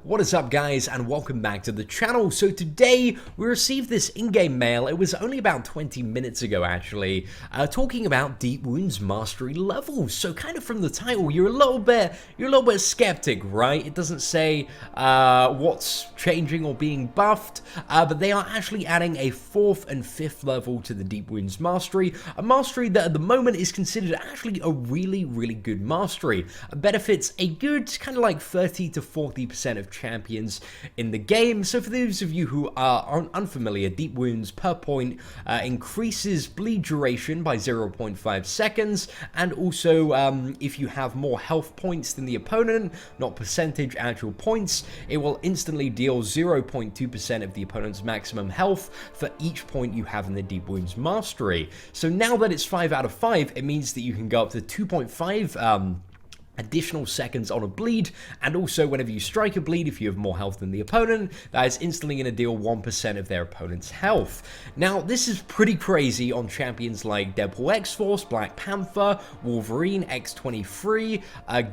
What is up, guys, and welcome back to the channel. So today we received this in-game mail. It was only about 20 minutes ago, actually, talking about Deep Wounds mastery levels. So kind of from the title, you're a little bit skeptic, right? It doesn't say what's changing or being buffed, but they are actually adding a 4th and 5th level to the Deep Wounds mastery, a mastery that at the moment is considered actually a really good mastery. It benefits a good kind of like 30 to 40% of champions in the game. So for those of you who are unfamiliar, Deep Wounds per point increases bleed duration by 0.5 seconds, and also if you have more health points than the opponent, not percentage, actual points, it will instantly deal 0.2% of the opponent's maximum health for each point you have in the Deep Wounds mastery. So now that it's 5 out of 5, it means that you can go up to 2.5 additional seconds on a bleed, and also whenever you strike a bleed, if you have more health than the opponent, that is instantly going to deal 1% of their opponent's health. Now, this is pretty crazy on champions like Deadpool X-Force, Black Panther, Wolverine, X-23,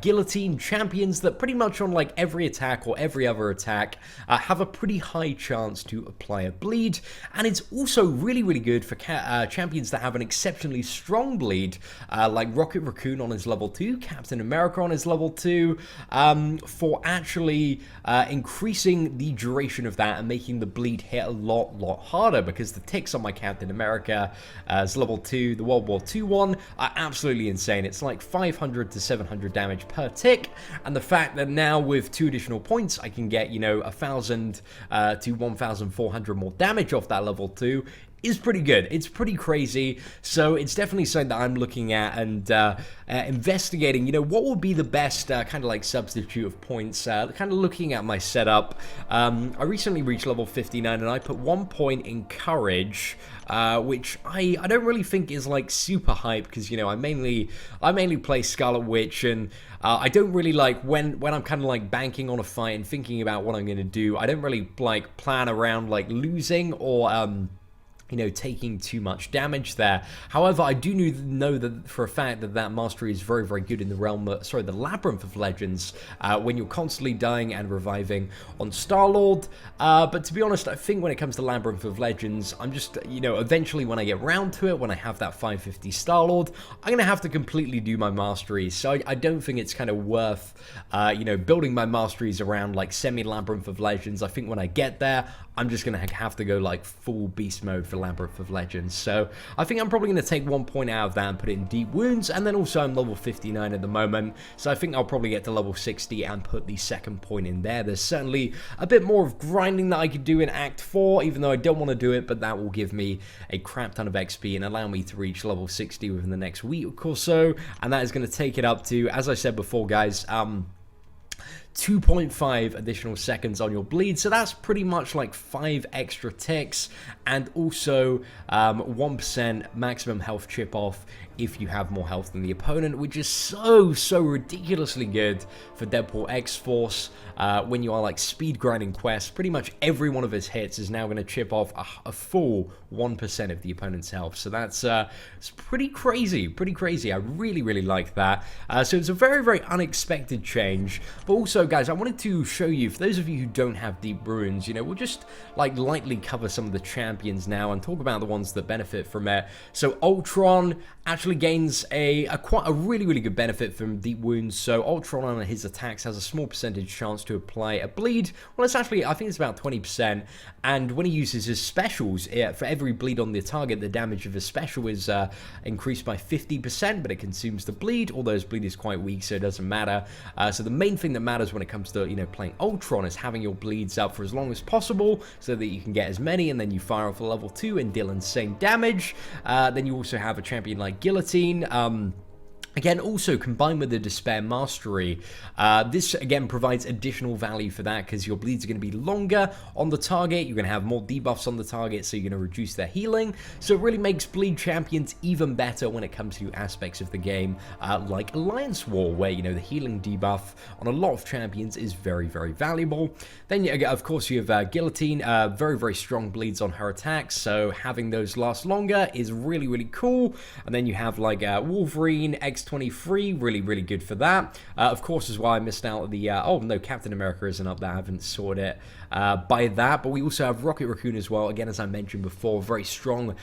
Guillotine, champions that pretty much on like every attack or every other attack have a pretty high chance to apply a bleed, and it's also really good for champions that have an exceptionally strong bleed, like Racoon on his level 2, Captain America on his level 2, for actually increasing the duration of that and making the bleed hit a lot harder, because the ticks on my Captain America as level 2, the World War II one, are absolutely insane. It's like 500 to 700 damage per tick, and the fact that now with 2 additional points I can get, you know, 1,000 to 1,400 more damage off that level 2 is pretty good. It's pretty crazy, so it's definitely something that I'm looking at and investigating, you know, what would be the best kind of like substitute of points, kind of looking at my setup. I recently reached level 59 and I put 1 point in courage, which I don't really think is like super hype, because, you know, I mainly play Scarlet Witch, and I don't really like when I'm kind of like banking on a fight and thinking about what I'm going to do, I don't really like plan around like losing or you know, taking too much damage there. However, I do know that for a fact that mastery is very good in the realm, the Labyrinth of Legends, when you're constantly dying and reviving on Star-Lord. But to be honest, I think when it comes to Labyrinth of Legends, I'm just, you know, eventually when I get round to it, when I have that 550 Star-Lord, I'm going to have to completely do my masteries. So I don't think it's kind of worth, you know, building my masteries around like semi-Labyrinth of Legends. I think when I get there, I'm just going to have to go like full beast mode for Labyrinth of Legends. So I think I'm probably going to take 1 point out of that and put it in Deep Wounds, and then also I'm level 59 at the moment, so I think I'll probably get to level 60 and put the 2nd point in there. There's certainly a bit more of grinding that I could do in Act 4, even though I don't want to do it, but that will give me a crap ton of XP and allow me to reach level 60 within the next week or so, and that is going to take it up to, as I said before, guys, 2.5 additional seconds on your bleed, so that's pretty much like 5 extra ticks, and also 1% maximum health chip off if you have more health than the opponent, which is so ridiculously good for Deadpool X-Force when you are like speed grinding quests. Pretty much every one of his hits is now going to chip off a full 1% of the opponent's health, so that's it's pretty crazy. I really like that. So it's a very unexpected change, but also, guys, I wanted to show you, for those of you who don't have Deep Runes, you know, we'll just like lightly cover some of the champions now and talk about the ones that benefit from it. So Ultron actually gains quite a really good benefit from Deep Wounds. So Ultron on his attacks has a small percentage chance to apply a bleed. Well, it's actually, I think it's about 20%, and when he uses his specials, for every bleed on the target, the damage of his special is increased by 50%, but it consumes the bleed, although his bleed is quite weak, so it doesn't matter. So the main thing that matters when it comes to, you know, playing Ultron is having your bleeds up for as long as possible, so that you can get as many, and then you fire off a level 2 and deal insane damage. Then you also have a champion like Guillotine. Again, also combined with the Despair Mastery, this again provides additional value for that, because your bleeds are going to be longer on the target, you're going to have more debuffs on the target, so you're going to reduce their healing, so it really makes bleed champions even better when it comes to aspects of the game, like Alliance War, where, you know, the healing debuff on a lot of champions is very valuable. Then, of course, you have Guillotine, very strong bleeds on her attacks, so having those last longer is really cool. And then you have like Wolverine, X X-23, really good for that. Of course, as well, I missed out the, oh no, Captain America isn't up there, I haven't sorted it by that, but we also have Rocket Racoon as well, again, as I mentioned before, very strong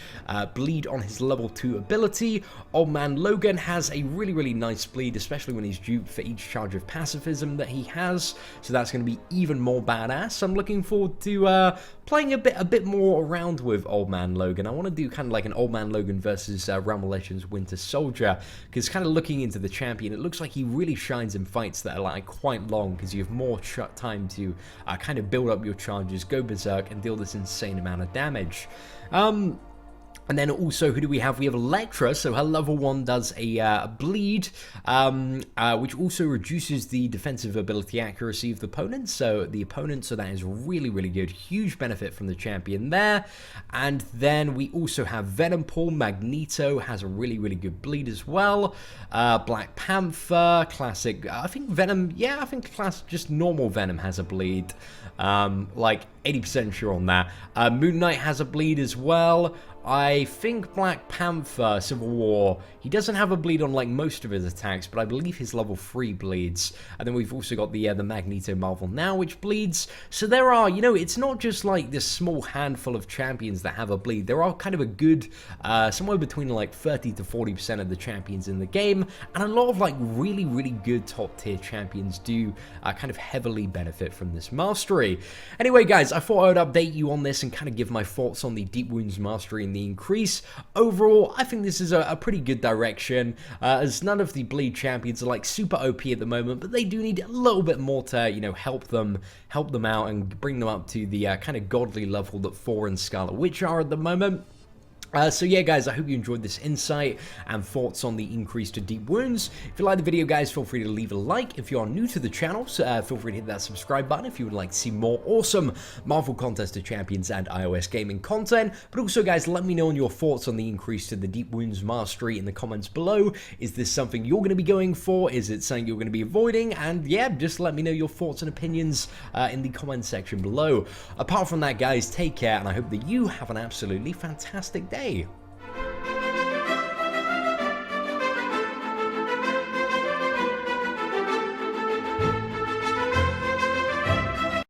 bleed on his level 2 ability. Old Man Logan has a really nice bleed, especially when he's duped for each charge of pacifism that he has, so that's going to be even more badass. I'm looking forward to playing a bit more around with Old Man Logan. I want to do kind of like an Old Man Logan versus Realm of Legends Winter Soldier, because kind of looking into the champion, it looks like he really shines in fights that are like quite long, because you have more time to kind of build up your charges, go berserk, and deal this insane amount of damage. And then also, who do we have? We have Elektra, so her level 1 does a bleed, which also reduces the defensive ability accuracy of the opponent, so that is really good. Huge benefit from the champion there. And then we also have Venom Pool. Magneto has a really good bleed as well. Black Panther, classic, I think Venom, yeah, I think just normal Venom has a bleed. Like 80% sure on that. Moon Knight has a bleed as well. I think Black Panther, Civil War, he doesn't have a bleed on like most of his attacks, but I believe his level 3 bleeds. And then we've also got the Magneto Marvel Now, which bleeds. So there are, you know, it's not just like this small handful of champions that have a bleed. There are kind of a good, somewhere between like 30 to 40% of the champions in the game, and a lot of like really good top tier champions do kind of heavily benefit from this mastery. Anyway, guys, I thought I would update you on this and kind of give my thoughts on the Deep Wounds mastery and the increase. Overall, I think this is a pretty good direction, as none of the bleed champions are like super OP at the moment, but they do need a little bit more to, you know, help them out and bring them up to the kind of godly level that Thor and Scarlet Witch are at the moment. So yeah, guys, I hope you enjoyed this insight and thoughts on the increase to Deep Wounds. If you like the video, guys, feel free to leave a like. If you are new to the channel, so, feel free to hit that subscribe button if you would like to see more awesome Marvel Contest of Champions and iOS gaming content. But also, guys, let me know on your thoughts on the increase to the Deep Wounds mastery in the comments below. Is this something you're going to be going for? Is it something you're going to be avoiding? And yeah, just let me know your thoughts and opinions in the comment section below. Apart from that, guys, take care, and I hope that you have an absolutely fantastic day.